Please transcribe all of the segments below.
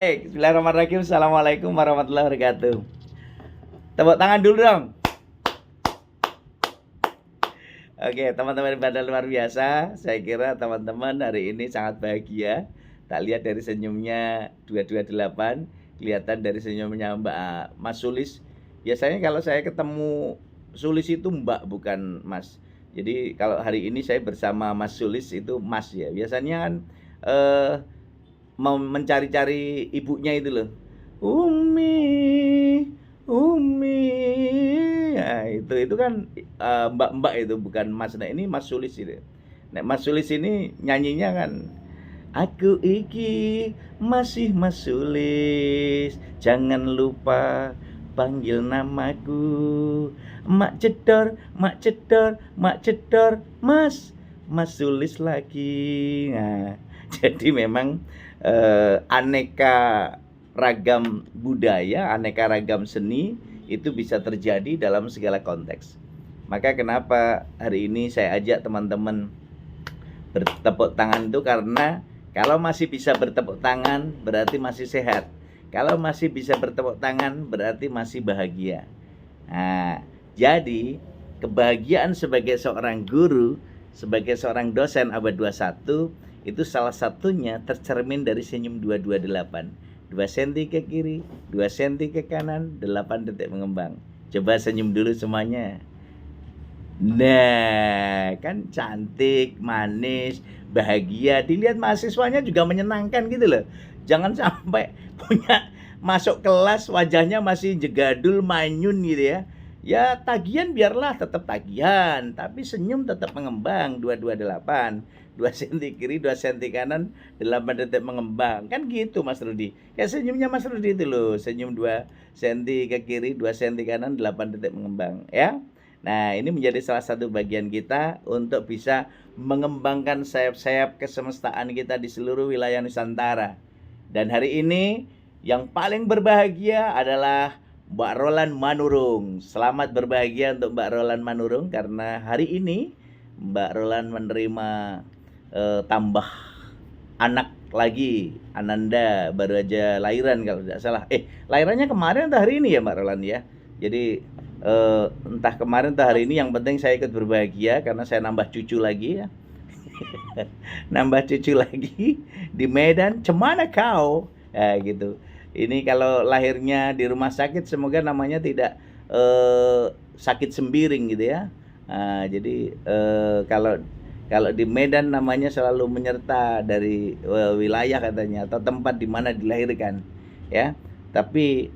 Bismillahirrahmanirrahim. Assalamualaikum warahmatullahi wabarakatuh. Tepuk tangan dulu dong. Oke, teman-teman ibadah luar biasa. Saya kira teman-teman hari ini sangat bahagia. Tak lihat dari senyumnya 228, kelihatan dari senyumnya Mbak Mas Sulis. Biasanya kalau saya ketemu Sulis itu Mbak, bukan Mas. Jadi kalau hari ini saya bersama Mas Sulis itu Mas ya. Biasanya kan mau mencari-cari ibunya itu loh. Umi, Umi. Nah, itu kan mbak-mbak itu, bukan Mas. Nah, ini Mas Sulis itu. Nah, Mas Sulis ini nyanyinya kan, aku iki masih Mas Sulis, jangan lupa panggil namaku. Mak cedor, mak cedor, mak cedor, Mas Sulis lagi. Nah, jadi memang aneka ragam budaya, aneka ragam seni itu bisa terjadi dalam segala konteks. Maka kenapa hari ini saya ajak teman-teman bertepuk tangan itu karena kalau masih bisa bertepuk tangan berarti masih sehat. Kalau masih bisa bertepuk tangan berarti masih bahagia. Nah, jadi kebahagiaan sebagai seorang guru, sebagai seorang dosen abad 21 itu salah satunya tercermin dari senyum 228. 2 cm ke kiri, 2 cm ke kanan, 8 detik mengembang. Coba senyum dulu semuanya. Nah, kan cantik, manis, bahagia. Dilihat mahasiswanya juga menyenangkan gitu loh. Jangan sampai punya masuk kelas wajahnya masih jegadul, manyun gitu ya. Ya tagihan biarlah tetap tagihan, tapi senyum tetap mengembang. 228, 2 cm kiri, 2 cm kanan, 8 detik mengembang. Kan gitu Mas Rudi. Kayak senyumnya Mas Rudi itu loh. Senyum 2 cm ke kiri, 2 cm kanan, 8 detik mengembang ya. Nah, ini menjadi salah satu bagian kita untuk bisa mengembangkan sayap-sayap kesemestaan kita di seluruh wilayah Nusantara. Dan hari ini yang paling berbahagia adalah Mbak Roland Manurung. Selamat berbahagia untuk Mbak Roland Manurung karena hari ini Mbak Roland menerima tambah anak lagi. Ananda baru aja lahiran kalau tidak salah. Lahirannya kemarin atau hari ini ya Mbak Roland ya. Jadi entah kemarin atau hari ini, yang penting saya ikut berbahagia karena saya nambah cucu lagi ya. Nambah cucu lagi di Medan. Cemana kau? Gitu. Ini kalau lahirnya di rumah sakit semoga namanya tidak sakit sembiring gitu ya. Jadi kalau di Medan namanya selalu menyerta dari wilayah katanya atau tempat di mana dilahirkan ya. Tapi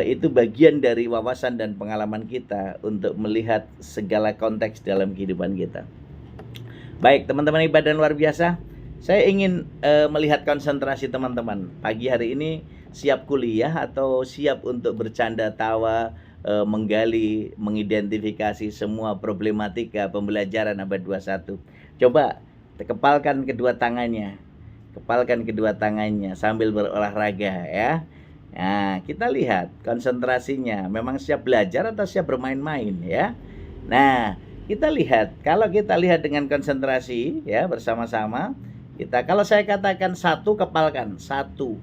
itu bagian dari wawasan dan pengalaman kita untuk melihat segala konteks dalam kehidupan kita. Baik, teman-teman ibadah luar biasa, saya ingin melihat konsentrasi teman-teman. Pagi hari ini siap kuliah atau siap untuk bercanda tawa, menggali, mengidentifikasi semua problematika pembelajaran abad 21. Coba kepalkan kedua tangannya. Kepalkan kedua tangannya sambil berolahraga ya. Nah, kita lihat konsentrasinya memang siap belajar atau siap bermain-main ya. Nah, kita lihat, kalau kita lihat dengan konsentrasi ya bersama-sama, kalau saya katakan satu, kepalkan satu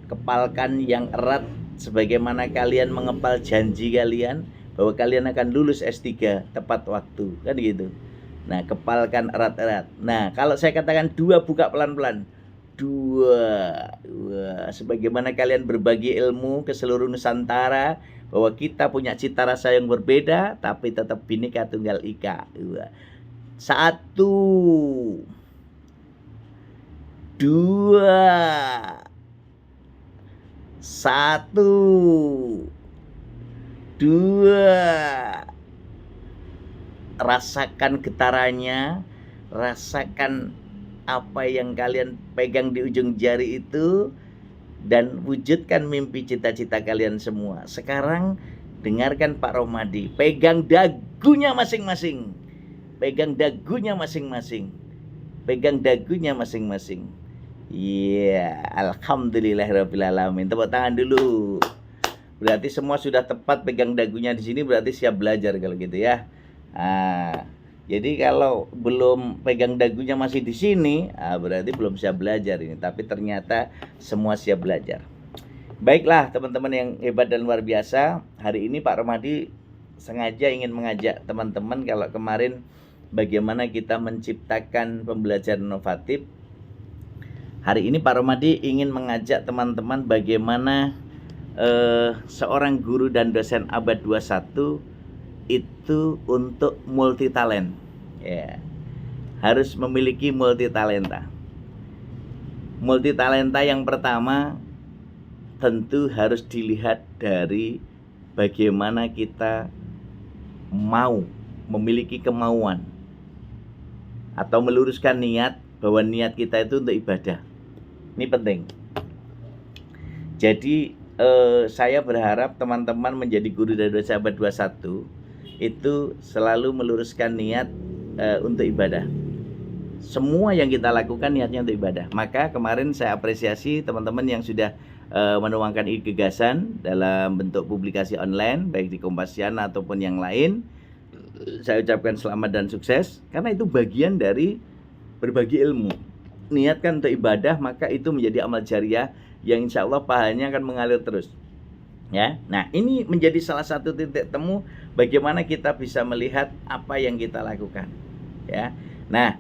kepalkan yang erat sebagaimana kalian mengepal janji kalian bahwa kalian akan lulus S3 tepat waktu, kan gitu. Nah, kepalkan erat-erat. Nah, kalau saya katakan dua, buka pelan-pelan. Dua, sebagaimana kalian berbagi ilmu ke seluruh Nusantara bahwa kita punya cita rasa yang berbeda tapi tetap Bhinneka Tunggal Ika. Satu, dua, satu, dua. Rasakan getarannya, rasakan apa yang kalian pegang di ujung jari itu, dan wujudkan mimpi cita-cita kalian semua. Sekarang dengarkan Pak Romadi, pegang dagunya masing-masing. Pegang dagunya masing-masing. Pegang dagunya masing-masing. Iya, alhamdulillahirabbil alamin. Tepuk tangan dulu. Berarti semua sudah tepat pegang dagunya di sini, berarti siap belajar kalau gitu ya. Jadi kalau belum pegang dagunya masih di sini, berarti belum siap belajar ini. Tapi ternyata semua siap belajar. Baiklah teman-teman yang hebat dan luar biasa. Hari ini Pak Romadi sengaja ingin mengajak teman-teman, kalau kemarin bagaimana kita menciptakan pembelajaran inovatif. Hari ini Pak Romadi ingin mengajak teman-teman bagaimana seorang guru dan dosen abad 21 itu untuk multi talent, ya, harus memiliki multi talenta. Multi talenta yang pertama tentu harus dilihat dari bagaimana kita mau memiliki kemauan atau meluruskan niat bahwa niat kita itu untuk ibadah. Ini penting. Jadi saya berharap teman-teman menjadi guru dan dosen abad 21 itu selalu meluruskan niat untuk ibadah. Semua yang kita lakukan niatnya untuk ibadah. Maka kemarin saya apresiasi teman-teman yang sudah menuangkan ide gagasan dalam bentuk publikasi online, baik di Kompasiana ataupun yang lain. Saya ucapkan selamat dan sukses, karena itu bagian dari berbagi ilmu. Niatkan untuk ibadah, maka itu menjadi amal jariah yang insya Allah pahalanya akan mengalir terus. Ya, nah ini menjadi salah satu titik temu bagaimana kita bisa melihat apa yang kita lakukan. Ya, nah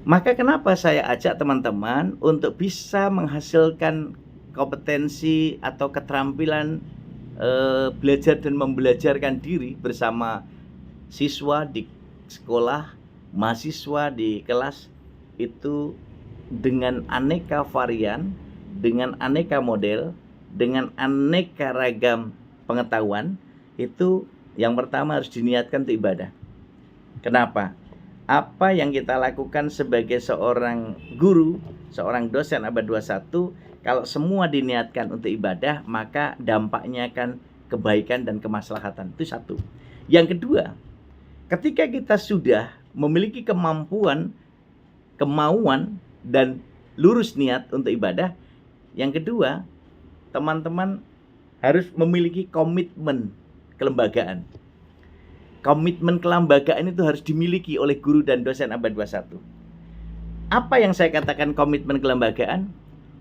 maka kenapa saya ajak teman-teman untuk bisa menghasilkan kompetensi atau keterampilan belajar dan membelajarkan diri bersama siswa di sekolah, mahasiswa di kelas, itu dengan aneka varian, dengan aneka model, dengan aneka ragam pengetahuan. Itu yang pertama harus diniatkan untuk ibadah. Kenapa? Apa yang kita lakukan sebagai seorang guru, seorang dosen abad 21, kalau semua diniatkan untuk ibadah, maka dampaknya akan kebaikan dan kemaslahatan. Itu satu. Yang kedua, ketika kita sudah memiliki kemampuan, kemauan, dan lurus niat untuk ibadah, yang kedua, teman-teman harus memiliki komitmen kelembagaan. Komitmen kelembagaan itu harus dimiliki oleh guru dan dosen abad 21. Apa yang saya katakan komitmen kelembagaan?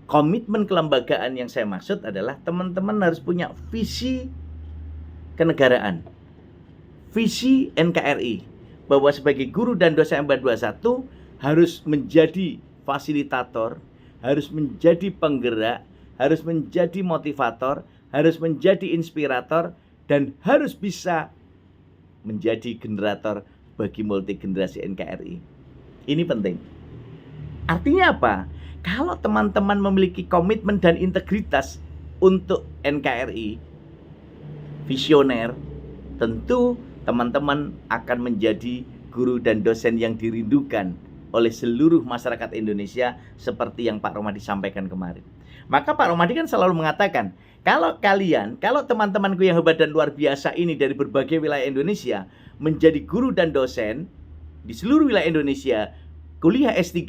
Komitmen kelembagaan yang saya maksud adalah teman-teman harus punya visi kenegaraan, visi NKRI, bahwa sebagai guru dan dosen abad 21 harus menjadi fasilitator, harus menjadi penggerak, harus menjadi motivator, harus menjadi inspirator, dan harus bisa menjadi generator bagi multi generasi NKRI. Ini penting. Artinya apa? Kalau teman-teman memiliki komitmen dan integritas untuk NKRI, visioner, tentu teman-teman akan menjadi guru dan dosen yang dirindukan oleh seluruh masyarakat Indonesia, seperti yang Pak Romadi sampaikan kemarin. Maka Pak Romadi kan selalu mengatakan, kalau teman-temanku yang hebat dan luar biasa ini dari berbagai wilayah Indonesia menjadi guru dan dosen di seluruh wilayah Indonesia, kuliah S3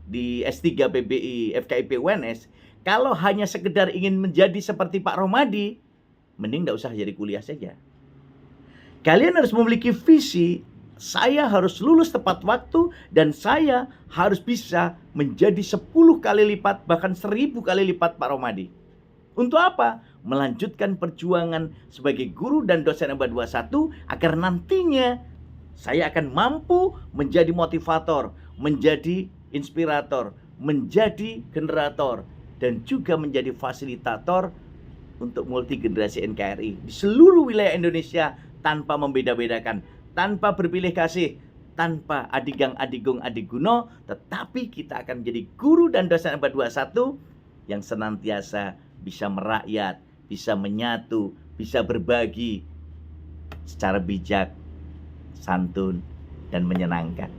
di S3 PBI FKIP UNS, kalau hanya sekedar ingin menjadi seperti Pak Romadi, mending nggak usah jadi kuliah saja. Kalian harus memiliki visi, saya harus lulus tepat waktu, dan saya harus bisa menjadi 10 kali lipat, bahkan 1000 kali lipat Pak Romadi. Untuk apa? Melanjutkan perjuangan sebagai guru dan dosen abad 21, agar nantinya saya akan mampu menjadi motivator, menjadi inspirator, menjadi generator, dan juga menjadi fasilitator untuk multi generasi NKRI di seluruh wilayah Indonesia, tanpa membeda-bedakan, tanpa berpilih kasih, tanpa adigang adigung adiguno, tetapi kita akan menjadi guru dan dosen abad 21 yang senantiasa bisa merakyat, bisa menyatu, bisa berbagi secara bijak, santun, dan menyenangkan.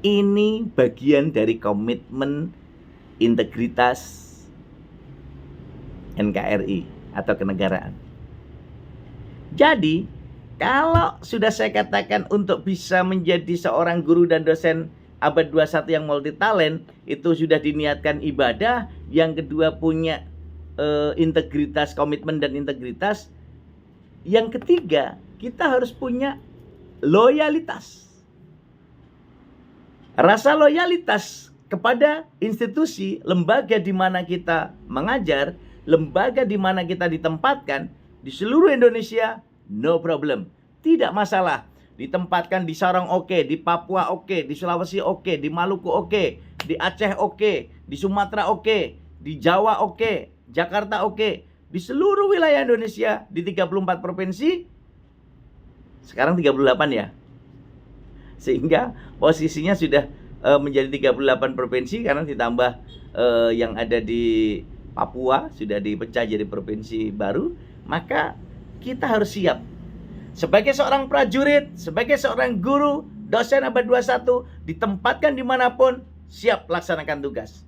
Ini bagian dari komitmen integritas NKRI atau kenegaraan. Jadi, kalau sudah saya katakan untuk bisa menjadi seorang guru dan dosen abad 21 yang multi talent, itu sudah diniatkan ibadah, yang kedua punya integritas, komitmen dan integritas. Yang ketiga, kita harus punya loyalitas. Rasa loyalitas kepada institusi, lembaga di mana kita mengajar, lembaga di mana kita ditempatkan di seluruh Indonesia, no problem. Tidak masalah. Ditempatkan di Sorong oke, di Papua oke, di Sulawesi oke, di Maluku oke, di Aceh oke, di Sumatera oke, di Jawa oke, Jakarta oke, di seluruh wilayah Indonesia, di 34 provinsi, sekarang 38 ya. Sehingga posisinya sudah menjadi 38 provinsi karena ditambah yang ada di Papua sudah dipecah jadi provinsi baru. Maka kita harus siap sebagai seorang prajurit, sebagai seorang guru, dosen abad 21, ditempatkan dimanapun, siap laksanakan tugas.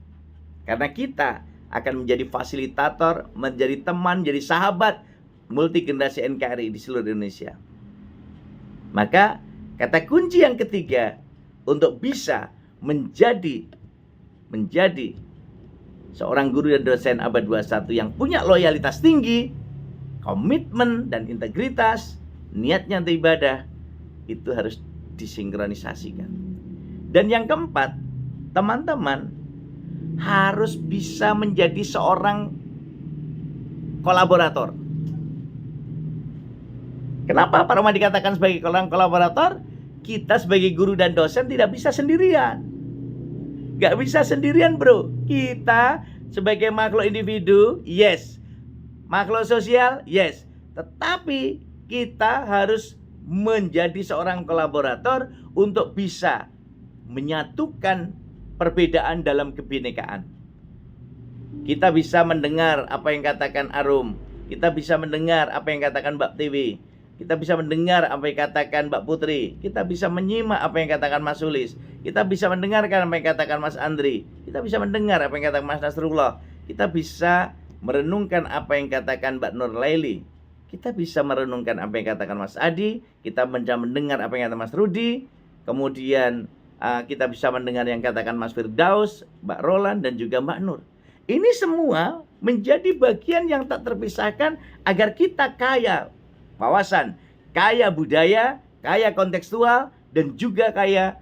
Karena kita akan menjadi fasilitator, menjadi teman, menjadi sahabat multi generasi NKRI di seluruh Indonesia. Maka kata kunci yang ketiga untuk bisa menjadi seorang guru dan dosen abad 21 yang punya loyalitas tinggi, komitmen dan integritas, niatnya untuk ibadah, itu harus disinkronisasikan. Dan yang keempat, teman-teman harus bisa menjadi seorang kolaborator. Kenapa Pak Roma dikatakan sebagai seorang kolaborator? Kita sebagai guru dan dosen tidak bisa sendirian. Gak bisa sendirian bro. Kita sebagai makhluk individu, yes. Makhluk sosial, yes. Tetapi kita harus menjadi seorang kolaborator untuk bisa menyatukan perbedaan dalam kebinekaan. Kita bisa mendengar apa yang katakan Arum. Kita bisa mendengar apa yang katakan Mbak Tiwi. Kita bisa mendengar apa yang katakan Mbak Putri. Kita bisa menyimak apa yang katakan Mas Sulis. Kita bisa mendengarkan apa yang katakan Mas Andri. Kita bisa mendengar apa yang katakan Mas Nasrullah. Kita bisa merenungkan apa yang katakan Mbak Nur Laili. Kita bisa merenungkan apa yang katakan Mas Adi. Kita bisa mendengar apa yang katakan Mas Rudi. Kemudian kita bisa mendengar yang katakan Mas Firdaus, Mbak Roland, dan juga Mbak Nur. Ini semua menjadi bagian yang tak terpisahkan agar kita kaya wawasan, kaya budaya, kaya kontekstual, dan juga kaya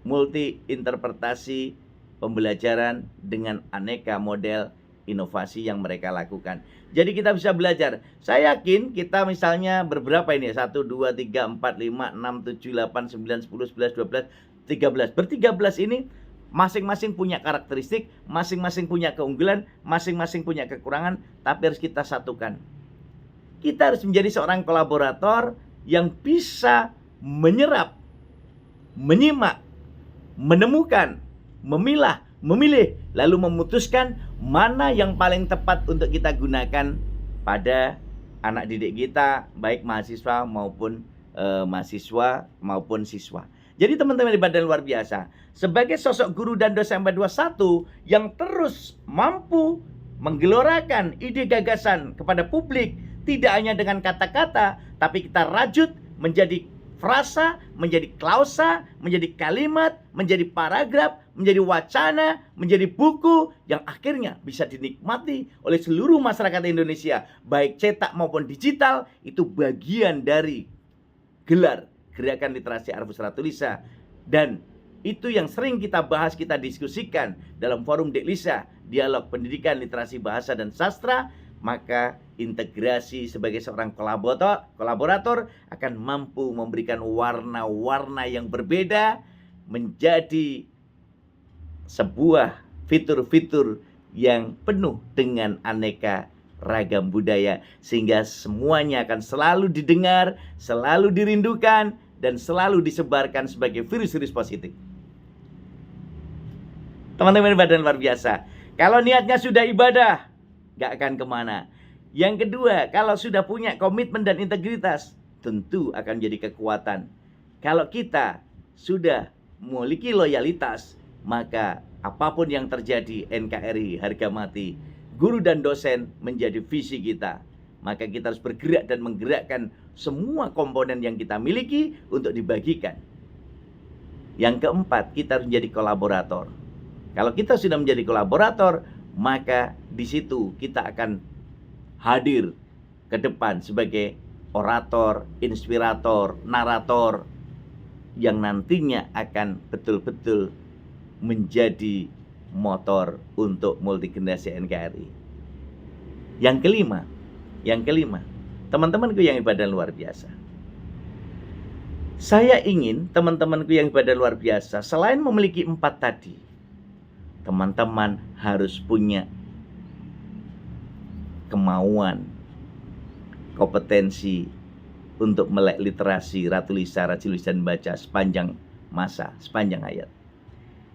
multi interpretasi pembelajaran dengan aneka model inovasi yang mereka lakukan. Jadi kita bisa belajar. Saya yakin kita misalnya berberapa ini? 1, 2, 3, 4, 5, 6, 7, 8, 9, 10, 11, 12, 13. Ber-13 ini masing-masing punya karakteristik, masing-masing punya keunggulan, masing-masing punya kekurangan, tapi harus kita satukan. Kita harus menjadi seorang kolaborator yang bisa menyerap, menyimak, menemukan, memilah, memilih, lalu memutuskan mana yang paling tepat untuk kita gunakan pada anak didik kita, baik mahasiswa maupun siswa. Jadi teman-teman hebat dan luar biasa, sebagai sosok guru dan dosen abad 21 yang terus mampu menggelorakan ide gagasan kepada publik, tidak hanya dengan kata-kata, tapi kita rajut menjadi frasa, menjadi klausa, menjadi kalimat, menjadi paragraf, menjadi wacana, menjadi buku yang akhirnya bisa dinikmati oleh seluruh masyarakat Indonesia, baik cetak maupun digital. Itu bagian dari gelar Gerakan Literasi Arvus Ratulisa, dan itu yang sering kita bahas, kita diskusikan dalam forum Deklisa, dialog pendidikan literasi bahasa dan sastra. Maka integrasi sebagai seorang kolaborator akan mampu memberikan warna-warna yang berbeda menjadi sebuah fitur-fitur yang penuh dengan aneka ragam budaya, sehingga semuanya akan selalu didengar, selalu dirindukan, dan selalu disebarkan sebagai virus-virus positif. Teman-teman ibadah luar biasa, kalau niatnya sudah ibadah, gak akan kemana. Yang kedua, kalau sudah punya komitmen dan integritas, tentu akan jadi kekuatan. Kalau kita sudah memiliki loyalitas, maka apapun yang terjadi, NKRI harga mati, guru dan dosen menjadi visi kita. Maka kita harus bergerak dan menggerakkan semua komponen yang kita miliki untuk dibagikan. Yang keempat, kita harus menjadi kolaborator. Kalau kita sudah menjadi kolaborator, maka di situ kita akan hadir ke depan sebagai orator, inspirator, narator, yang nantinya akan betul-betul menjadi motor untuk multigenerasi NKRI. Yang kelima, teman-temanku yang ibadah luar biasa. Saya ingin teman-temanku yang ibadah luar biasa, selain memiliki 4 tadi, teman-teman harus punya kemauan, kompetensi untuk melek literasi, ratulisan, rajin baca sepanjang masa, sepanjang hayat.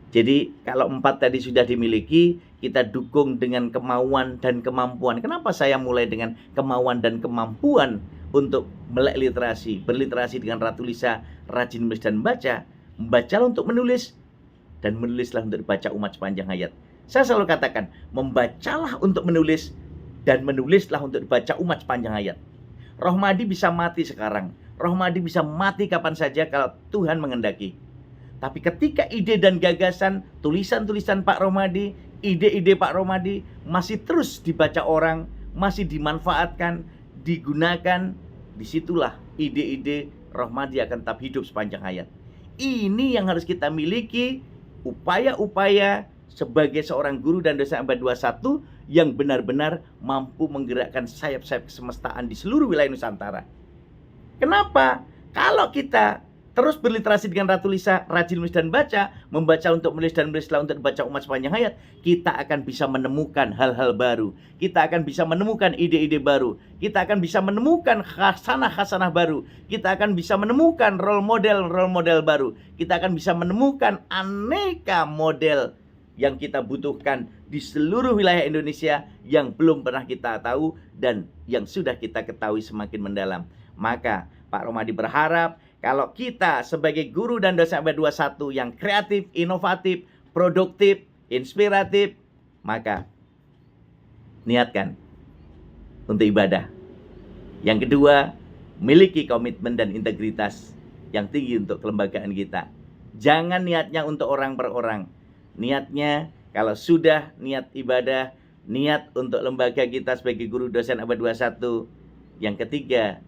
Jadi kalau 4 tadi sudah dimiliki, kita dukung dengan kemauan dan kemampuan. Kenapa saya mulai dengan kemauan dan kemampuan untuk melek literasi, berliterasi dengan ratulisan, rajin menulis dan baca, membacalah untuk menulis, dan menulislah untuk dibaca umat sepanjang hayat. Saya selalu katakan, membacalah untuk menulis, dan menulislah untuk dibaca umat sepanjang hayat. Rohmadi bisa mati sekarang, Rohmadi bisa mati kapan saja kalau Tuhan menghendaki. Tapi ketika ide dan gagasan, tulisan-tulisan Pak Rohmadi, ide-ide Pak Rohmadi masih terus dibaca orang, masih dimanfaatkan, digunakan, disitulah ide-ide Rohmadi akan tetap hidup sepanjang hayat. Ini yang harus kita miliki, upaya-upaya sebagai seorang guru dan dosen abad 21 yang benar-benar mampu menggerakkan sayap-sayap kesemestaan di seluruh wilayah Nusantara. Kenapa? Kalau kita terus berliterasi dengan ratulisan, rajin menulis dan baca, membaca untuk menulis dan menulislah untuk dibaca umat sepanjang hayat, kita akan bisa menemukan hal-hal baru, kita akan bisa menemukan ide-ide baru, kita akan bisa menemukan khasanah-khasanah baru, kita akan bisa menemukan role model baru, kita akan bisa menemukan aneka model yang kita butuhkan di seluruh wilayah Indonesia yang belum pernah kita tahu dan yang sudah kita ketahui semakin mendalam. Maka Pak Rohmadi berharap kalau kita sebagai guru dan dosen abad 21 yang kreatif, inovatif, produktif, inspiratif, maka niatkan untuk ibadah. Yang kedua, miliki komitmen dan integritas yang tinggi untuk kelembagaan kita. Jangan niatnya untuk orang per orang. Niatnya kalau sudah niat ibadah, niat untuk lembaga kita sebagai guru dosen abad 21. Yang ketiga,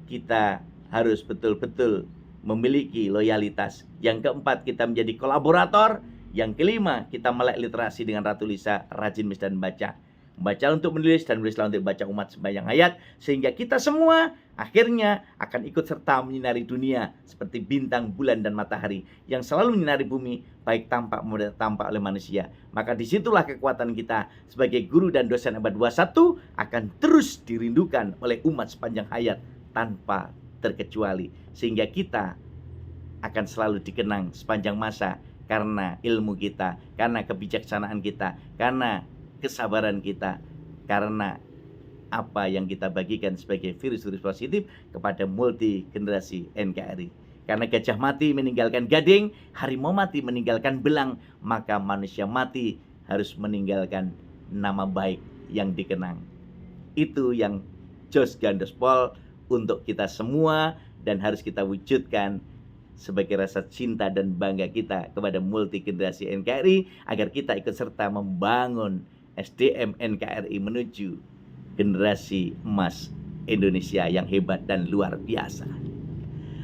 kita harus betul-betul memiliki loyalitas. Yang keempat, kita menjadi kolaborator. Yang kelima, kita melek literasi dengan ratulisan, rajin menulis dan baca. Membaca untuk menulis dan menulislah untuk baca umat sepanjang hayat, sehingga kita semua akhirnya akan ikut serta menyinari dunia seperti bintang, bulan, dan matahari yang selalu menyinari bumi, baik tampak maupun tampak oleh manusia. Maka disitulah kekuatan kita sebagai guru dan dosen abad 21 akan terus dirindukan oleh umat sepanjang hayat tanpa terkecuali, sehingga kita akan selalu dikenang sepanjang masa karena ilmu kita, karena kebijaksanaan kita, karena kesabaran kita, karena apa yang kita bagikan sebagai virus-virus positif kepada multi generasi NKRI. Karena gajah mati meninggalkan gading, harimau mati meninggalkan belang, maka manusia mati harus meninggalkan nama baik yang dikenang. Itu yang Jos Gandospol untuk kita semua dan harus kita wujudkan sebagai rasa cinta dan bangga kita kepada multi generasi NKRI agar kita ikut serta membangun SDM NKRI menuju generasi emas Indonesia yang hebat dan luar biasa.